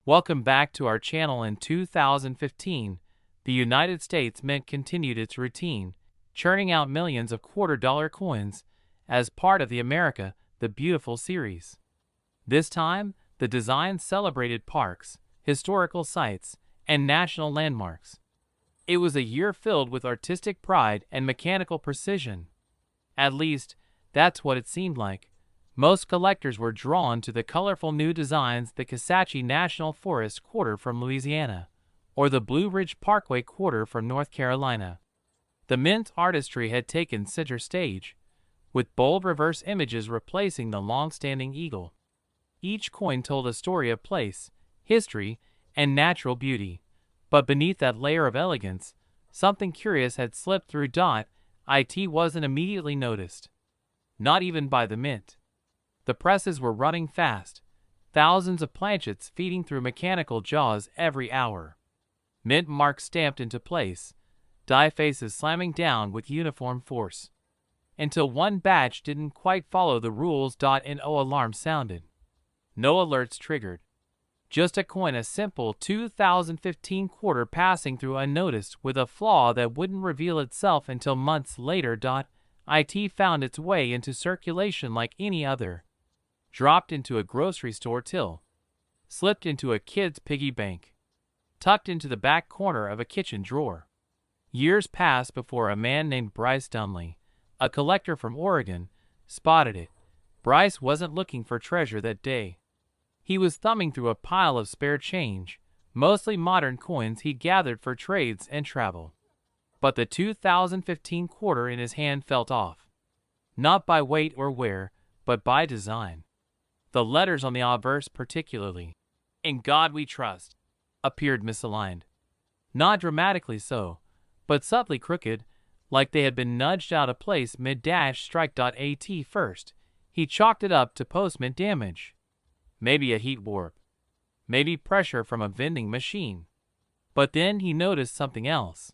Welcome back to our channel. In 2015, the United States Mint continued its routine, churning out millions of quarter-dollar coins as part of the America the Beautiful series. This time, the design celebrated parks, historical sites, and national landmarks. It was a year filled with artistic pride and mechanical precision. At least, that's what it seemed like. Most collectors were drawn to the colorful new designs: the Kisatchie National Forest quarter from Louisiana, or the Blue Ridge Parkway quarter from North Carolina. The mint artistry had taken center stage, with bold reverse images replacing the long-standing eagle. Each coin told a story of place, history, and natural beauty. But beneath that layer of elegance, something curious had slipped through. It wasn't immediately noticed. Not even by the mint. The presses were running fast, thousands of planchets feeding through mechanical jaws every hour. Mint marks stamped into place, die faces slamming down with uniform force. Until one batch didn't quite follow the rules. No alarm sounded. No alerts triggered. Just a coin, a simple 2015 quarter passing through unnoticed with a flaw that wouldn't reveal itself until months later. It found its way into circulation like any other. Dropped into a grocery store till. Slipped into a kid's piggy bank. Tucked into the back corner of a kitchen drawer. Years passed before a man named Bryce Dumley, a collector from Oregon, spotted it. Bryce wasn't looking for treasure that day. He was thumbing through a pile of spare change, mostly modern coins he gathered for trades and travel. But the 2015 quarter in his hand felt off. Not by weight or wear, but by design. The letters on the obverse particularly, "In God We Trust," appeared misaligned. Not dramatically so, but subtly crooked, like they had been nudged out of place mid-strike. At first, he chalked it up to post-mint damage. Maybe a heat warp. Maybe pressure from a vending machine. But then he noticed something else.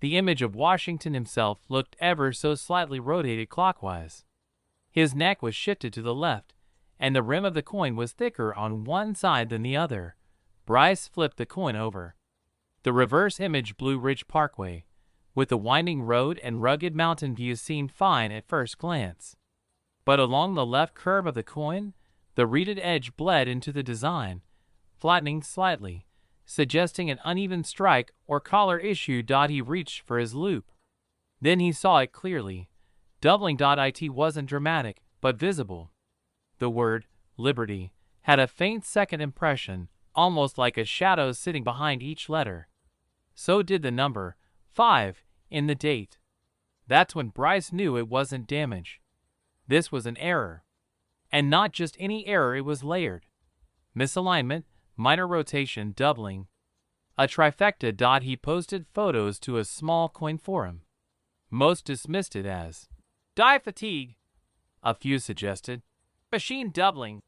The image of Washington himself looked ever so slightly rotated clockwise. His neck was shifted to the left, and the rim of the coin was thicker on one side than the other. Bryce flipped the coin over. The reverse image, Blue Ridge Parkway, with the winding road and rugged mountain views, seemed fine at first glance. But along the left curve of the coin, the reeded edge bled into the design, flattening slightly, suggesting an uneven strike or collar issue. He reached for his loupe. Then he saw it clearly. Doubling. It wasn't dramatic, but visible. The word, Liberty, had a faint second impression, almost like a shadow sitting behind each letter. So did the number 5 in the date. That's when Bryce knew it wasn't damage. This was an error. And not just any error, it was layered. Misalignment, minor rotation, doubling. A trifecta. He posted photos to a small coin forum. Most dismissed it as die fatigue. A few suggested machine doubling.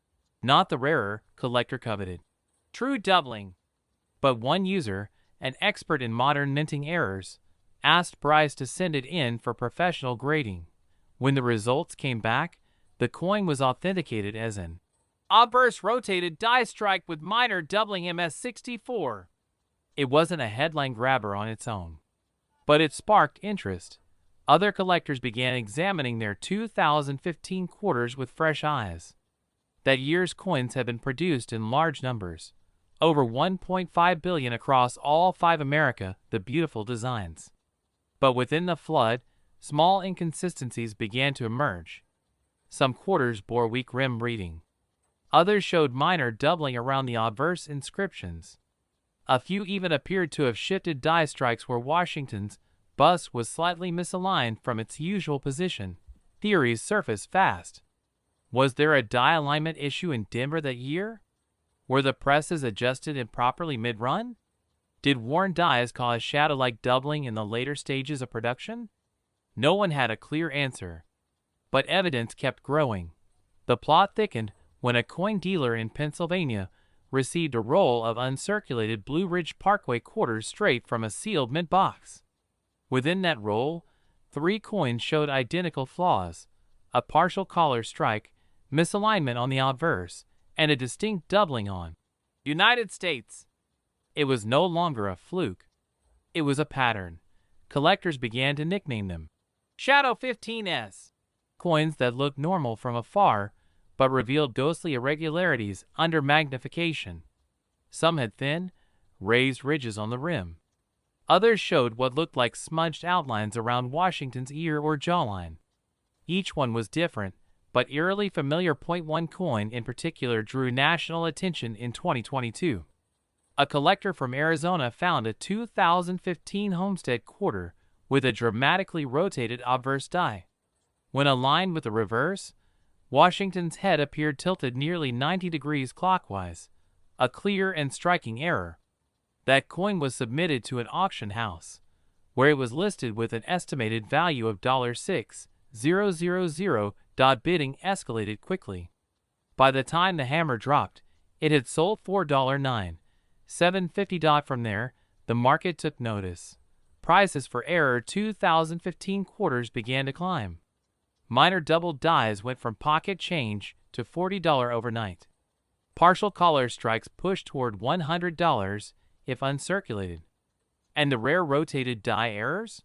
Not the rarer collector coveted true doubling. But one user, an expert in modern minting errors, asked Bryce to send it in for professional grading. When the results came back, the coin was authenticated as an obverse rotated die strike with minor doubling MS64. It wasn't a headline grabber on its own, but it sparked interest. Other collectors began examining their 2015 quarters with fresh eyes. That year's coins had been produced in large numbers, over 1.5 billion across all 5 America the Beautiful designs. But within the flood, small inconsistencies began to emerge. Some quarters bore weak rim reading. Others showed minor doubling around the obverse inscriptions. A few even appeared to have shifted die strikes where Washington's bust was slightly misaligned from its usual position. Theories surfaced fast. Was there a die alignment issue in Denver that year? Were the presses adjusted improperly mid-run? Did worn dies cause shadow-like doubling in the later stages of production? No one had a clear answer. But evidence kept growing. The plot thickened when a coin dealer in Pennsylvania received a roll of uncirculated Blue Ridge Parkway quarters straight from a sealed mint box. Within that roll, 3 coins showed identical flaws: a partial collar strike, misalignment on the obverse, and a distinct doubling on United States. It was no longer a fluke. It was a pattern. Collectors began to nickname them Shadow 15s, coins that looked normal from afar but revealed ghostly irregularities under magnification. Some had thin, raised ridges on the rim. Others showed what looked like smudged outlines around Washington's ear or jawline. Each one was different, but eerily familiar. .1 coin in particular drew national attention in 2022. A collector from Arizona found a 2015 Homestead quarter with a dramatically rotated obverse die. When aligned with the reverse, Washington's head appeared tilted nearly 90 degrees clockwise, a clear and striking error. That coin was submitted to an auction house, where it was listed with an estimated value of $6,000. Bidding escalated quickly. By the time the hammer dropped, it had sold for $9,750. From there, the market took notice. Prices for error 2015 quarters began to climb. Minor double dies went from pocket change to $40 overnight. Partial collar strikes pushed toward $100 if uncirculated. And the rare rotated die errors?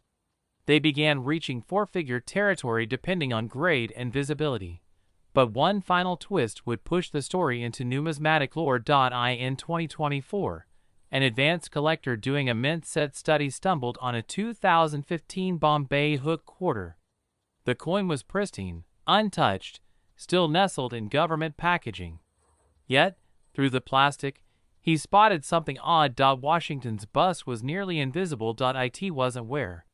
They began reaching four-figure territory depending on grade and visibility. But one final twist would push the story into numismatic lore. In 2024, an advanced collector doing a mint set study stumbled on a 2015 Bombay hook quarter. The coin was pristine, untouched, still nestled in government packaging. Yet, through the plastic, he spotted something odd. Washington's bust was nearly invisible. It wasn't wear.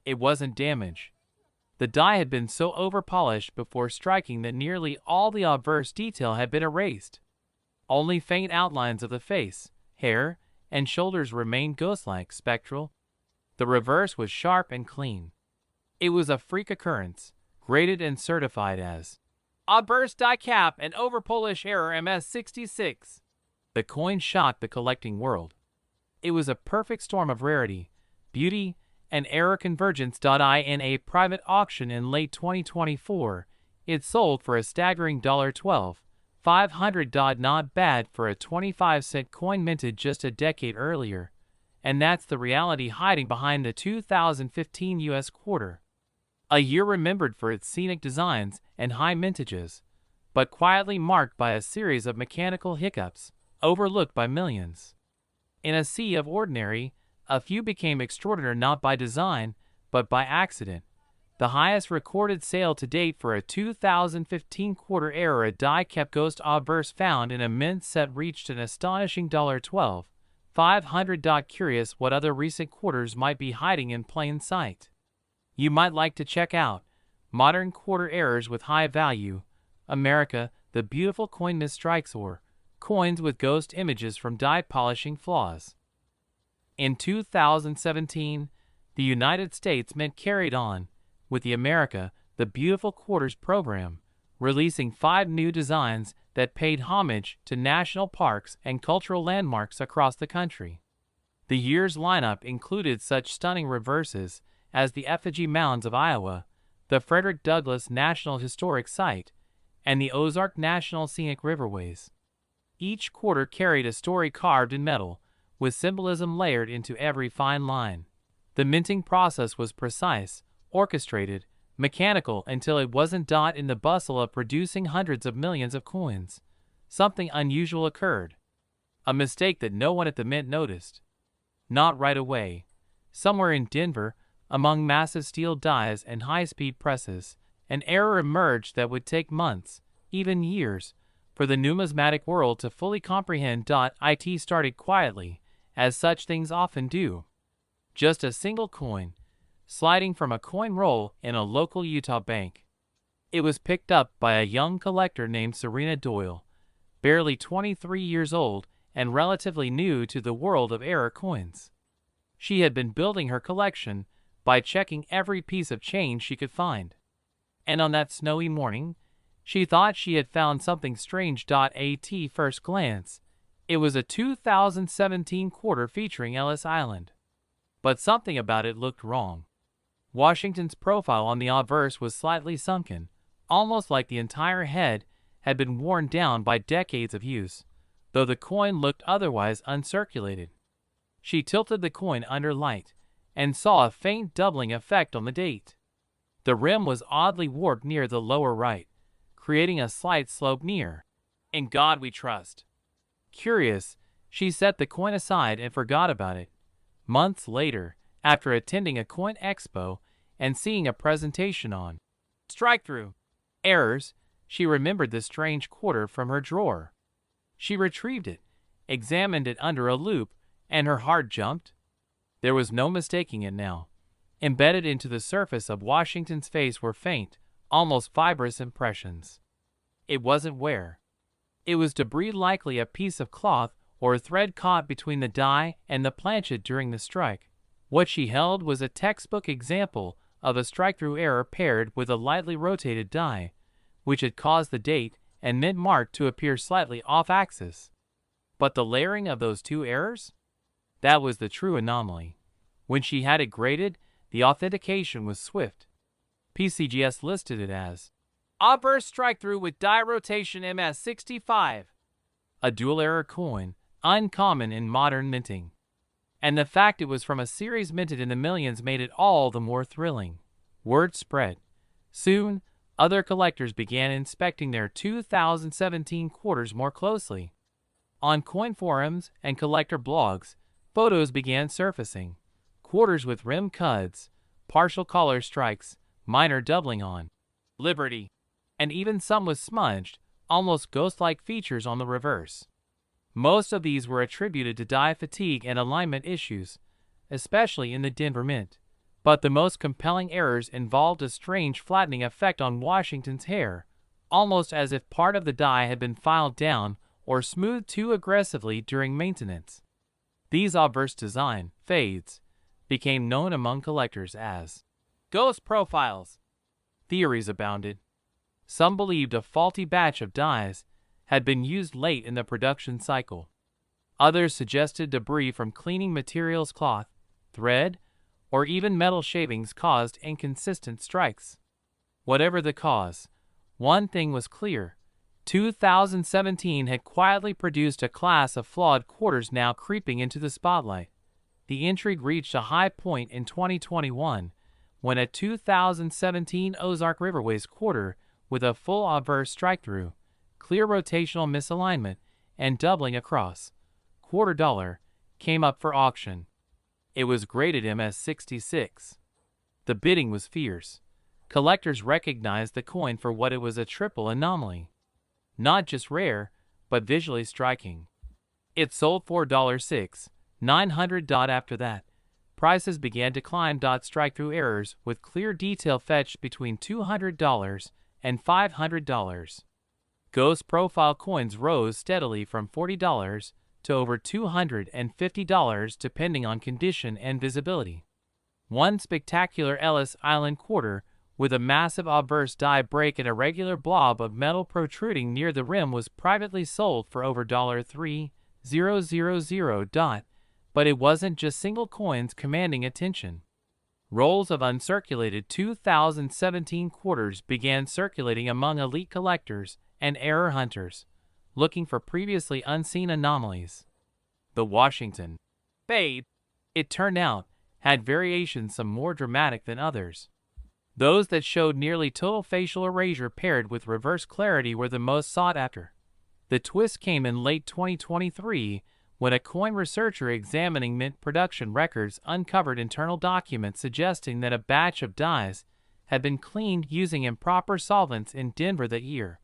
It wasn't damage. The die had been so overpolished before striking that nearly all the obverse detail had been erased. Only faint outlines of the face, hair, and shoulders remained ghost-like, spectral. The reverse was sharp and clean. It was a freak occurrence, graded and certified as obverse die cap and overpolish error MS66. The coin shocked the collecting world. It was a perfect storm of rarity, beauty, and error convergence. In a private auction in late 2024, it sold for a staggering $12,500. Not bad for a 25-cent coin minted just a decade earlier. And that's the reality hiding behind the 2015 U.S. quarter. A year remembered for its scenic designs and high mintages, but quietly marked by a series of mechanical hiccups, overlooked by millions. In a sea of ordinary, a few became extraordinary not by design, but by accident. The highest recorded sale to date for a 2015 quarter era die-kept ghost obverse found in a mint set reached an astonishing $12,500. Curious what other recent quarters might be hiding in plain sight. You might like to check out Modern Quarter Errors with High Value, America, the Beautiful Coin Misstrikes, or Coins with Ghost Images from Die Polishing Flaws. In 2017, the United States Mint carried on with the America, the Beautiful Quarters program, releasing 5 new designs that paid homage to national parks and cultural landmarks across the country. The year's lineup included such stunning reverses as the Effigy Mounds of Iowa, the Frederick Douglass National Historic Site, and the Ozark National Scenic Riverways. Each quarter carried a story carved in metal, with symbolism layered into every fine line. The minting process was precise, orchestrated, mechanical until it wasn't. In the bustle of producing hundreds of millions of coins, something unusual occurred. A mistake that no one at the mint noticed. Not right away. Somewhere in Denver, among massive steel dies and high-speed presses, an error emerged that would take months, even years, for the numismatic world to fully comprehend. It started quietly, as such things often do. Just a single coin, sliding from a coin roll in a local Utah bank. It was picked up by a young collector named Serena Doyle, barely 23 years old and relatively new to the world of error coins. She had been building her collection by checking every piece of change she could find. And on that snowy morning, she thought she had found something strange. At first glance, it was a 2017 quarter featuring Ellis Island. But something about it looked wrong. Washington's profile on the obverse was slightly sunken, almost like the entire head had been worn down by decades of use, though the coin looked otherwise uncirculated. She tilted the coin under light and saw a faint doubling effect on the date. The rim was oddly warped near the lower right, creating a slight slope near "In God We Trust." Curious, she set the coin aside and forgot about it. Months later, after attending a coin expo and seeing a presentation on strike-through errors, she remembered the strange quarter from her drawer. She retrieved it, examined it under a loupe, and her heart jumped. There was no mistaking it now. Embedded into the surface of Washington's face were faint, almost fibrous impressions. It wasn't wear. It was debris, likely a piece of cloth or a thread caught between the die and the planchet during the strike. What she held was a textbook example of a strike-through error paired with a lightly rotated die, which had caused the date and mint mark to appear slightly off-axis. But the layering of those two errors? That was the true anomaly. When she had it graded, the authentication was swift. PCGS listed it as obverse strike-through with die rotation MS65, a dual-error coin, uncommon in modern minting. And the fact it was from a series minted in the millions made it all the more thrilling. Word spread. Soon, other collectors began inspecting their 2017 quarters more closely. On coin forums and collector blogs, photos began surfacing. Quarters with rim cuts, partial collar strikes, minor doubling on Liberty, and even some with smudged, almost ghost-like features on the reverse. Most of these were attributed to die fatigue and alignment issues, especially in the Denver Mint. But the most compelling errors involved a strange flattening effect on Washington's hair, almost as if part of the die had been filed down or smoothed too aggressively during maintenance. These obverse design fades became known among collectors as ghost profiles. Theories abounded. Some believed a faulty batch of dies had been used late in the production cycle. Others suggested debris from cleaning materials, cloth, thread, or even metal shavings caused inconsistent strikes. Whatever the cause, one thing was clear. 2017 had quietly produced a class of flawed quarters now creeping into the spotlight. The intrigue reached a high point in 2021 when a 2017 Ozark Riverways quarter with a full obverse strike-through, clear rotational misalignment, and doubling across $0.25 came up for auction. It was graded MS66. The bidding was fierce. Collectors recognized the coin for what it was, a triple anomaly. Not just rare, but visually striking. It sold for $6,900. After that, prices began to climb. Strike-through errors with clear detail fetched between $200 and $500. Ghost profile coins rose steadily from $40 to over $250 depending on condition and visibility. One spectacular Ellis Island quarter with a massive obverse die break and a regular blob of metal protruding near the rim was privately sold for over $3,000. But it wasn't just single coins commanding attention. Rolls of uncirculated 2017 quarters began circulating among elite collectors and error hunters, looking for previously unseen anomalies. The Washington fade, it turned out, had variations, some more dramatic than others. Those that showed nearly total facial erasure paired with reverse clarity were the most sought after. The twist came in late 2023 when a coin researcher examining mint production records uncovered internal documents suggesting that a batch of dies had been cleaned using improper solvents in Denver that year.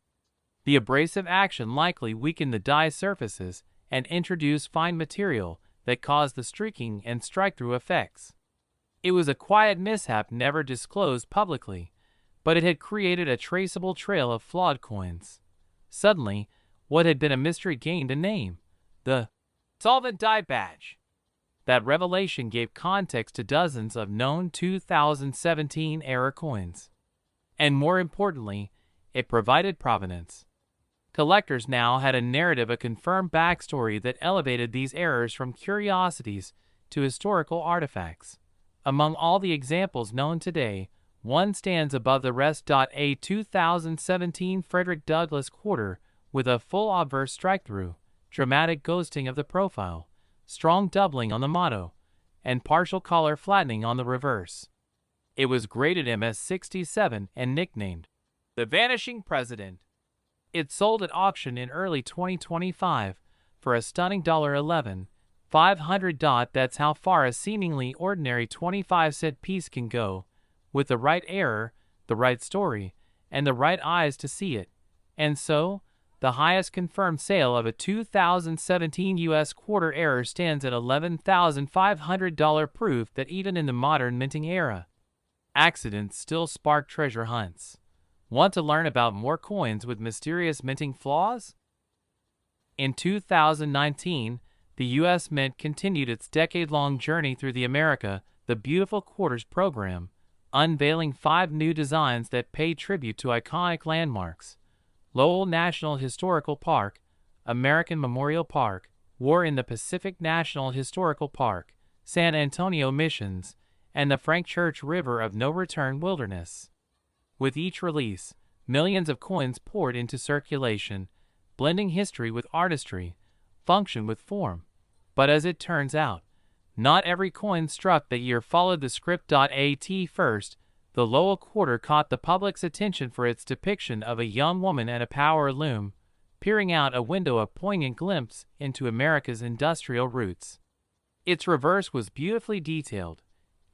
The abrasive action likely weakened the die surfaces and introduced fine material that caused the streaking and strike-through effects. It was a quiet mishap never disclosed publicly, but it had created a traceable trail of flawed coins. Suddenly, what had been a mystery gained a name: the solvent die badge. That revelation gave context to dozens of known 2017 error coins. And more importantly, it provided provenance. Collectors now had a narrative, a confirmed backstory that elevated these errors from curiosities to historical artifacts. Among all the examples known today, one stands above the rest. A 2017 Frederick Douglass quarter with a full obverse strike-through, dramatic ghosting of the profile, strong doubling on the motto, and partial collar flattening on the reverse. It was graded MS-67 and nicknamed the Vanishing President. It sold at auction in early 2025 for a stunning $11,500. That's how far a seemingly ordinary 25-cent piece can go, with the right error, the right story, and the right eyes to see it. And so, the highest confirmed sale of a 2017 U.S. quarter error stands at $11,500, proof that even in the modern minting era, accidents still spark treasure hunts. Want to learn about more coins with mysterious minting flaws? In 2019, the U.S. Mint continued its decade-long journey through the America, the Beautiful Quarters program, unveiling 5 new designs that pay tribute to iconic landmarks: Lowell National Historical Park, American Memorial Park, War in the Pacific National Historical Park, San Antonio Missions, and the Frank Church River of No Return Wilderness. With each release, millions of coins poured into circulation, blending history with artistry, function with form. But as it turns out, not every coin struck that year followed the script. At first, the Lowell quarter caught the public's attention for its depiction of a young woman at a power loom, peering out a window, a poignant glimpse into America's industrial roots. Its reverse was beautifully detailed,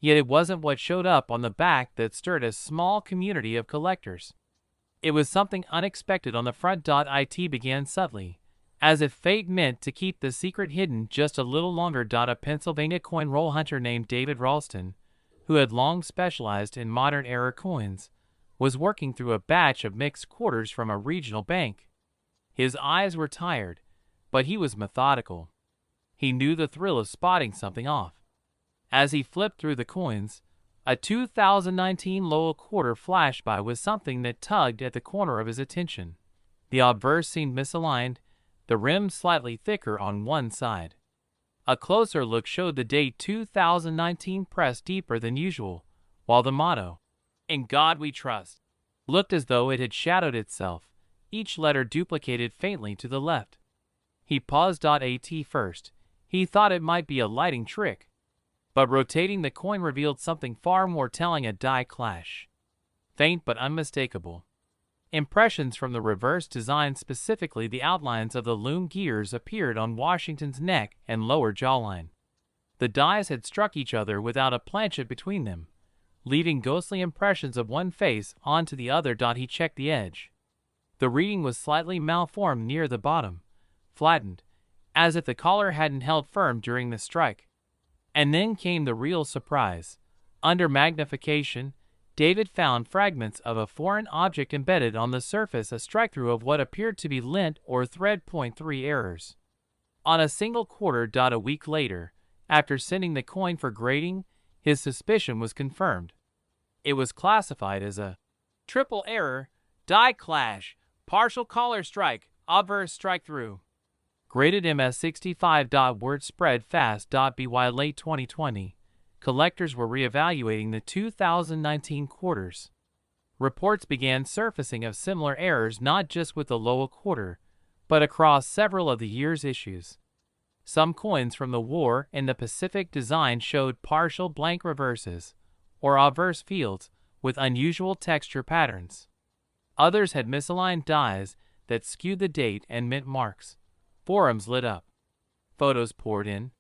yet it wasn't what showed up on the back that stirred a small community of collectors. It was something unexpected on the front. It began subtly, as if fate meant to keep the secret hidden just a little longer. A Pennsylvania coin roll hunter named David Ralston, who had long specialized in modern-era coins, was working through a batch of mixed quarters from a regional bank. His eyes were tired, but he was methodical. He knew the thrill of spotting something off. As he flipped through the coins, a 2019 Lowell quarter flashed by with something that tugged at the corner of his attention. The obverse seemed misaligned, the rim slightly thicker on one side. A closer look showed the date 2019 pressed deeper than usual, while the motto, "In God We Trust," looked as though it had shadowed itself, each letter duplicated faintly to the left. He paused. At first, he thought it might be a lighting trick, but rotating the coin revealed something far more telling: a die clash. Faint but unmistakable. Impressions from the reverse design, specifically the outlines of the loom gears, appeared on Washington's neck and lower jawline. The dies had struck each other without a planchet between them, leaving ghostly impressions of one face onto the other. He checked the edge. The reading was slightly malformed near the bottom, flattened, as if the collar hadn't held firm during the strike. And then came the real surprise. Under magnification, David found fragments of a foreign object embedded on the surface, a strike-through of what appeared to be lint or thread. 3 errors. On a single quarter. A week later, after sending the coin for grading, his suspicion was confirmed. It was classified as a triple error, die clash, partial collar strike, obverse strike-through. Graded MS-65. Word spread fast. By late 2020, collectors were reevaluating the 2019 quarters. Reports began surfacing of similar errors, not just with the Lowell quarter, but across several of the year's issues. Some coins from the War in the Pacific design showed partial blank reverses, or obverse fields, with unusual texture patterns. Others had misaligned dies that skewed the date and mint marks. Forums lit up. Photos poured in.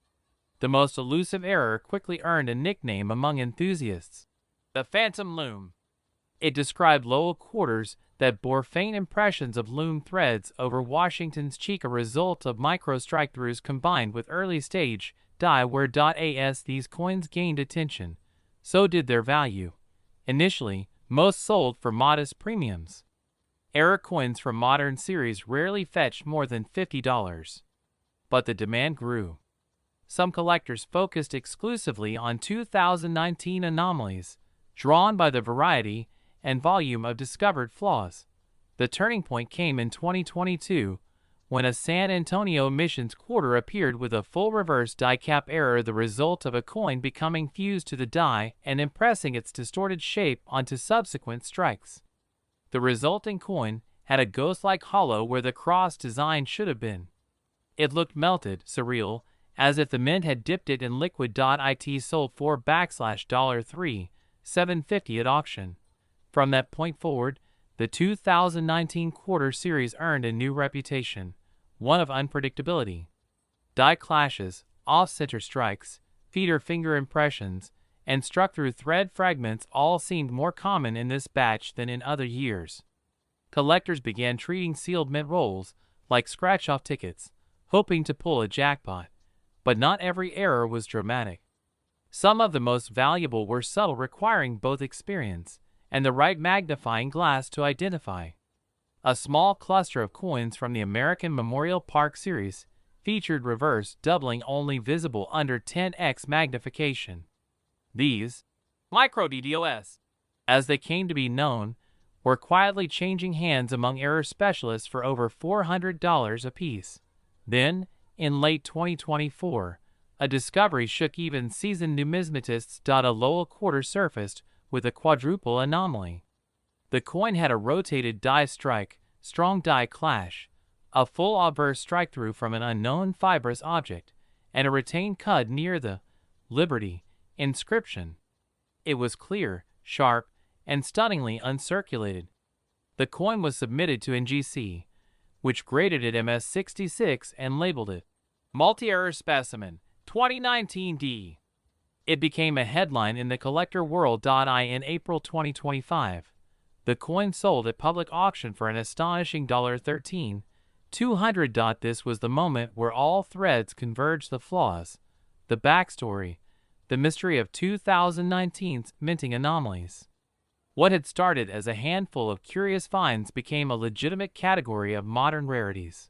The most elusive error quickly earned a nickname among enthusiasts: the Phantom Loom. It described Lowell quarters that bore faint impressions of loom threads over Washington's cheek, a result of micro strike-throughs combined with early-stage die wear. As these coins gained attention, so did their value. Initially, most sold for modest premiums. Error coins from modern series rarely fetched more than $50. But the demand grew. Some collectors focused exclusively on 2019 anomalies, drawn by the variety and volume of discovered flaws. The turning point came in 2022, when a San Antonio Missions quarter appeared with a full reverse die cap error, the result of a coin becoming fused to the die and impressing its distorted shape onto subsequent strikes. The resulting coin had a ghost-like hollow where the cross design should have been. It looked melted, surreal, as if the mint had dipped it in liquid. It sold for $3,750 at auction. From that point forward, the 2019 quarter series earned a new reputation, one of unpredictability. Die clashes, off-center strikes, feeder finger impressions, and struck-through thread fragments all seemed more common in this batch than in other years. Collectors began treating sealed mint rolls like scratch-off tickets, hoping to pull a jackpot. But not every error was dramatic. Some of the most valuable were subtle, requiring both experience and the right magnifying glass to identify. A small cluster of coins from the American Memorial Park series featured reverse doubling only visible under 10x magnification. These, micro DDoS, as they came to be known, were quietly changing hands among error specialists for over $400 apiece. Then, in late 2024, a discovery shook even seasoned numismatists. A Lowell quarter surfaced with a quadruple anomaly. The coin had a rotated die strike, strong die clash, a full obverse strike-through from an unknown fibrous object, and a retained cud near the Liberty inscription. It was clear, sharp, and stunningly uncirculated. The coin was submitted to NGC, which graded it MS66 and labeled it Multi-Error Specimen 2019D. It became a headline in the collector world. In April 2025, the coin sold at public auction for an astonishing $13,200. This was the moment where all threads converged: the flaws, the backstory, the mystery of 2019's minting anomalies. What had started as a handful of curious finds became a legitimate category of modern rarities.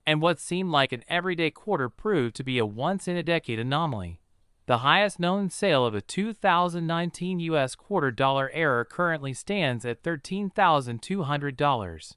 And what seemed like an everyday quarter proved to be a once-in-a-decade anomaly. The highest known sale of a 2019 US quarter dollar error currently stands at $13,200.